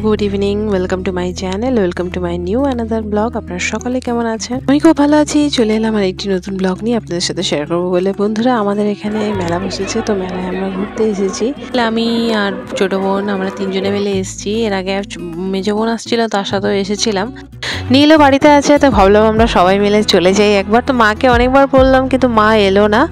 Good evening, welcome to my channel, welcome to my new another blog. আপনারা সকলে কেমন আছেন? আমি খুব ভালো আছি। চলে এলাম আর একটি নতুন ব্লগ নিয়ে আপনাদের সাথে শেয়ার করবো বলে। বন্ধুরা, আমাদের এখানে মেলা বসেছে, তো মেলায় আমরা ঘুরতে এসেছি। আমি আর ছোট বোন আমরা তিনজনে মিলে এসেছি। এর আগে মেজো বোন আসছিল, তার সাথেও এসেছিলাম। নীলও বাড়িতে আছে, তো ভাবলাম আমরা সবাই মিলে চলে যাই একবার। তো মাকে অনেকবার বললাম, কিন্তু মা এলো না।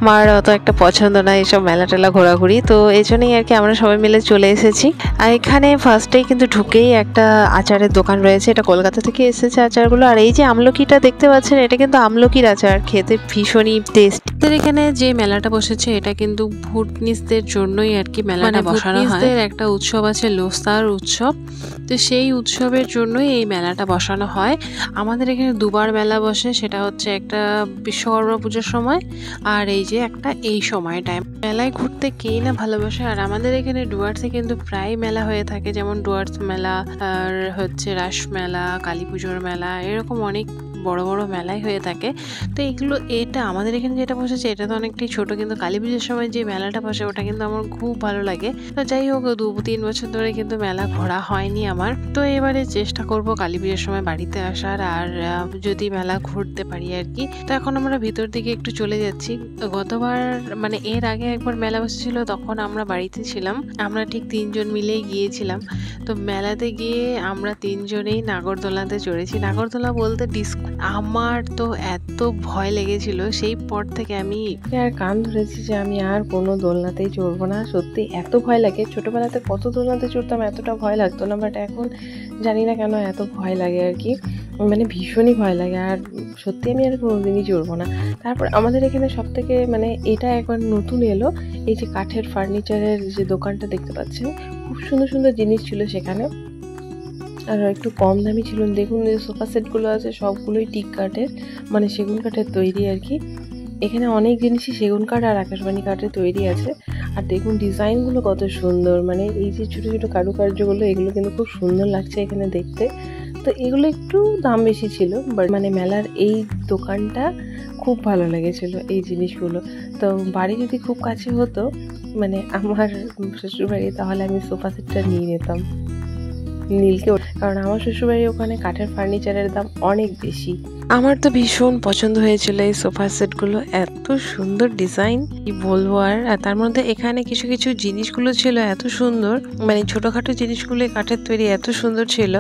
মার অত একটা পছন্দ না এসব মেলা টেলা ঘোরাঘুরি, তো এই জন্যই আর কি আমরা সবাই মিলে চলে এসেছি। আর এখানে ফার্স্টেই কিন্তু ঢুকেই একটা আচারের দোকান রয়েছে। এটা কলকাতা থেকে এসেছে আচারগুলো। আর এই যে আমলকিটা দেখতে পাচ্ছেন, এটা কিন্তু আমলকির আচার, খেতে ভীষণই টেস্ট। এখানে যে মেলাটা বসেছে এটা কিন্তু ভুটনিসদের জন্যই আর কি মেলাটা বসানো হয়। একটা উৎসব আছে, লোসার উৎসব, তো সেই উৎসবের জন্যই এই মেলাটা বসানো হয়। আমাদের এখানে দুবার মেলা বসে, সেটা হচ্ছে একটা বিশ্বকর্মা পুজোর সময় আর এই যে একটা এই সময়টায়। মেলায় ঘুরতে কেই না ভালোবাসে। আর আমাদের এখানে ডুয়ার্সে কিন্তু প্রায় মেলা হয়ে থাকে, যেমন ডুয়ার্স মেলা, আর হচ্ছে রাস মেলা, কালী পুজোর মেলা, এরকম অনেক বড় বড় মেলাই হয়ে থাকে। তো এটা আমাদের এখানে যেটা বসেছে এটা তো অনেকটাই ছোট, কিন্তু কালী পুজোর সময় যে মেলাটা বসে ওটা কিন্তু আমার খুব ভালো লাগে। তো যাই হোক, 2-3 বছর ধরে কিন্তু মেলা ঘোরা হয়নি আমার। তো এবারে চেষ্টা করব কালী পুজোর সময় বাড়িতে আসার, আর যদি মেলা ঘুরতে পারি আর কি। তো এখন আমরা ভিতর দিকে একটু চলে যাচ্ছি। গতবার মানে এর আগে একবার মেলা বসেছিল, তখন আমরা বাড়িতে ছিলাম। আমরা ঠিক 3 জন মিলেই গিয়েছিলাম। তো মেলাতে গিয়ে আমরা 3 জনেই নাগরদোলাতে চড়েছি। নাগরদোলা বলতে আমার তো এত ভয় লেগেছিল, সেই পর থেকে আমি আর কান ধরেছি যে আমি আর কোনো দোলনাতেই চড়বো না। সত্যি এত ভয় লাগে। ছোটবেলাতে কত দোলনাতে চড়তাম, এতটা ভয় লাগতো না, বাট এখন জানি না কেন এত ভয় লাগে আর কি, মানে ভীষণই ভয় লাগে। আর সত্যি আমি আর কোনোদিনই চড়বো না। তারপর আমাদের এখানে সব থেকে মানে এটা একবার নতুন এলো, এই যে কাঠের ফার্নিচারের যে দোকানটা দেখতে পাচ্ছেন, খুব সুন্দর সুন্দর জিনিস ছিল সেখানে, আর একটু কম দামি ছিল। দেখুন যে সোফা সেটগুলো আছে সবগুলোই টিক কাঠের, মানে সেগুন কাঠের তৈরি আর কি। এখানে অনেক জিনিসই সেগুন কাঠ আর আকাশবাণী কাঠের তৈরি আছে। আর দেখুন ডিজাইনগুলো কত সুন্দর, মানে এই যে ছোটো ছোটো কারুকার্যগুলো, এগুলো কিন্তু খুব সুন্দর লাগছে এখানে দেখতে। তো এগুলো একটু দাম বেশি ছিল, বাট মানে মেলার এই দোকানটা খুব ভালো লেগেছিল এই জিনিসগুলো। তো বাড়ি যদি খুব কাছে হতো, মানে আমার শ্বশুরবাড়ি, তাহলে আমি সোফা সেটটা নিয়ে নিতাম নীলকে, কারণ আমার শ্বশুরবাড়ির ওখানে কাঠের ফার্নিচারের দাম অনেক বেশি। আমার তো ভীষণ পছন্দ হয়েছিল এই সোফা সেটগুলো, এত সুন্দর ডিজাইন কি বলবো। আর তার মধ্যে এখানে কিছু কিছু জিনিসগুলো ছিল এত সুন্দর, মানে ছোটখাটো জিনিসগুলো কাঠের তৈরি এত সুন্দর ছিল।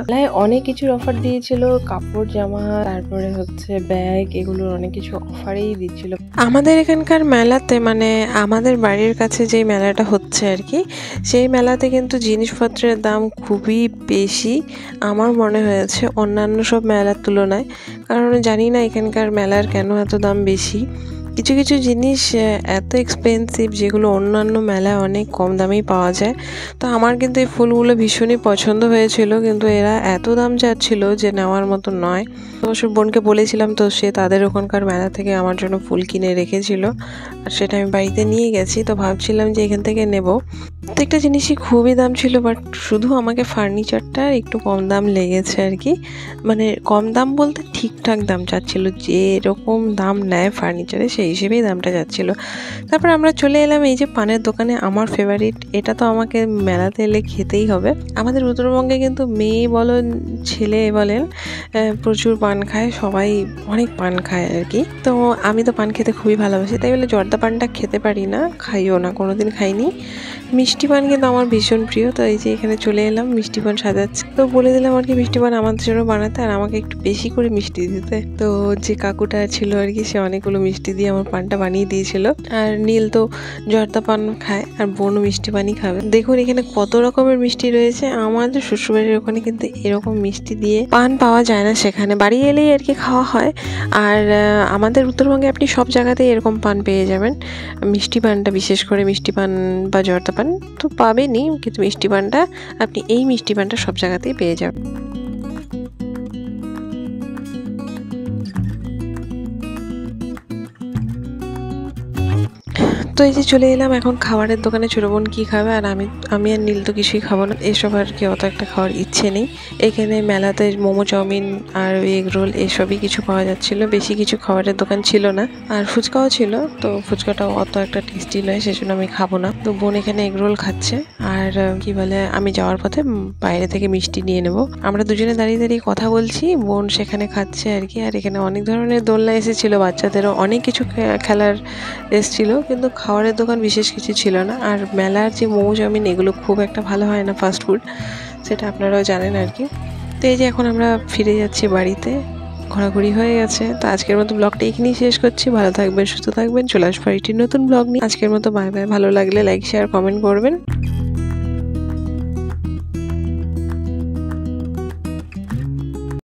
অনেক কিছুর অফার দিয়েছিল, কাপড় জামা, তারপরে হচ্ছে ব্যাগ, এগুলোর অনেক কিছু অফারেই দিচ্ছিল আমাদের এখানকার মেলাতে। মানে আমাদের বাড়ির কাছে যেই মেলাটা হচ্ছে আর কি, সেই মেলাতে কিন্তু জিনিসপত্রের দাম খুবই বেশি আমার মনে হয়েছে অন্যান্য সব মেলার তুলনায়। কারণ জানি না এখানকার মেলার কেন এত দাম বেশি। কিছু কিছু জিনিস এত এক্সপেন্সিভ যেগুলো অন্যান্য মেলায় অনেক কম দামেই পাওয়া যায়। তো আমার কিন্তু এই ফুলগুলো ভীষণই পছন্দ হয়েছিল, কিন্তু এরা এত দাম যাচ্ছিল যে নেওয়ার মতো নয়। অবশ্য বোনকে বলেছিলাম, তো সে তাদের ওখানকার মেলা থেকে আমার জন্য ফুল কিনে রেখেছিল, আর সেটা আমি বাড়িতে নিয়ে গেছি। তো ভাবছিলাম যে এখান থেকে নেব। প্রত্যেকটা জিনিসই খুবই দাম ছিল, বাট শুধু আমাকে ফার্নিচারটা একটু কম দাম লেগেছে আর কি। মানে কম দাম বলতে ঠিকঠাক দাম যাচ্ছিল, যে এরকম দাম নেয় ফার্নিচারে সেই হিসেবেই দামটা যাচ্ছিল। তারপর আমরা চলে এলাম এই যে পানের দোকানে, আমার ফেভারিট। এটা তো আমাকে মেলাতে এলে খেতেই হবে। আমাদের উত্তরবঙ্গে কিন্তু মেয়ে বলেন ছেলে বলেন প্রচুর পান খায়, সবাই অনেক পান খায় আর কি। তো আমি তো পান খেতে খুবই ভালোবাসি, তাই বলে জর্দা পানটা খেতে পারি না, খাইও না, কোনোদিন খাইনি। মিষ্টি পান কিন্তু আমার ভীষণ প্রিয়। তো এই যে এখানে চলে এলাম, মিষ্টি পান সাজাচ্ছে। তো বলে দিলাম আর কি মিষ্টি পান আমাদের জন্য বানাতে, আর আমাকে একটু বেশি করে মিষ্টি দিতে। তো যে কাকুটা ছিল আর কি, সে অনেকগুলো মিষ্টি দিয়ে আমার পানটা বানিয়ে দিয়েছিল। আর নীল তো জর্দা পান খায়, আর বোনও মিষ্টি পানই খাবে। দেখুন এখানে কত রকমের মিষ্টি রয়েছে। আমাদের শ্বশুরবাড়ির ওখানে কিন্তু এরকম মিষ্টি দিয়ে পান পাওয়া যায় না, সেখানে বাড়ি এলেই আর কি খাওয়া হয়। আর আমাদের উত্তরবঙ্গে আপনি সব জায়গাতেই এরকম পান পেয়ে যাবেন। মিষ্টি পানটা বিশেষ করে, মিষ্টি পান বা জর্দা পান তো পাবেনই, কিন্তু মিষ্টি পানটা আপনি এই মিষ্টি পানটা সব জায়গাতেই পেয়ে যাবেন। তো এই যে চলে এলাম এখন খাবারের দোকানে। ছোট বোন কি খাবে, আর আমি আর নীল তো কিছুই খাবো না, এসব আর কি অত একটা খাওয়ার ইচ্ছে নেই। এখানে মেলাতে মোমো, চাউমিন আর এগ রোল এসবই কিছু পাওয়া যাচ্ছিল, বেশি কিছু খাবারের দোকান ছিল না। আর ফুচকাও ছিল, তো ফুচকাটাও অত একটা টেস্টি নয়, সেজন্য আমি খাবো না। তো বোন এখানে এগ রোল খাচ্ছে, আর কি বলে আমি যাওয়ার পথে বাইরে থেকে মিষ্টি নিয়ে নেব। আমরা দুজনে দাঁড়িয়ে দাঁড়িয়ে কথা বলছি, বোন সেখানে খাচ্ছে আর কি। আর এখানে অনেক ধরনের দোলনা এসেছিল, বাচ্চাদেরও অনেক কিছু খেলার এসেছিল, কিন্তু খাবারের দোকান বিশেষ কিছু ছিল না। আর মেলার যে মোমো, চাউমিন এগুলো খুব একটা ভালো হয় না, ফাস্ট ফুড, সেটা আপনারাও জানেন আর কি। তো এই যে এখন আমরা ফিরে যাচ্ছি বাড়িতে, ঘোরাঘুরি হয়ে গেছে। তো আজকের মতো ব্লগটা এখানেই শেষ করছি। ভালো থাকবেন, সুস্থ থাকবেন, চলে আসবো একটি নতুন ব্লগ নিয়ে। আজকের মতো বাই বাই। ভালো লাগলে লাইক, শেয়ার, কমেন্ট করবেন।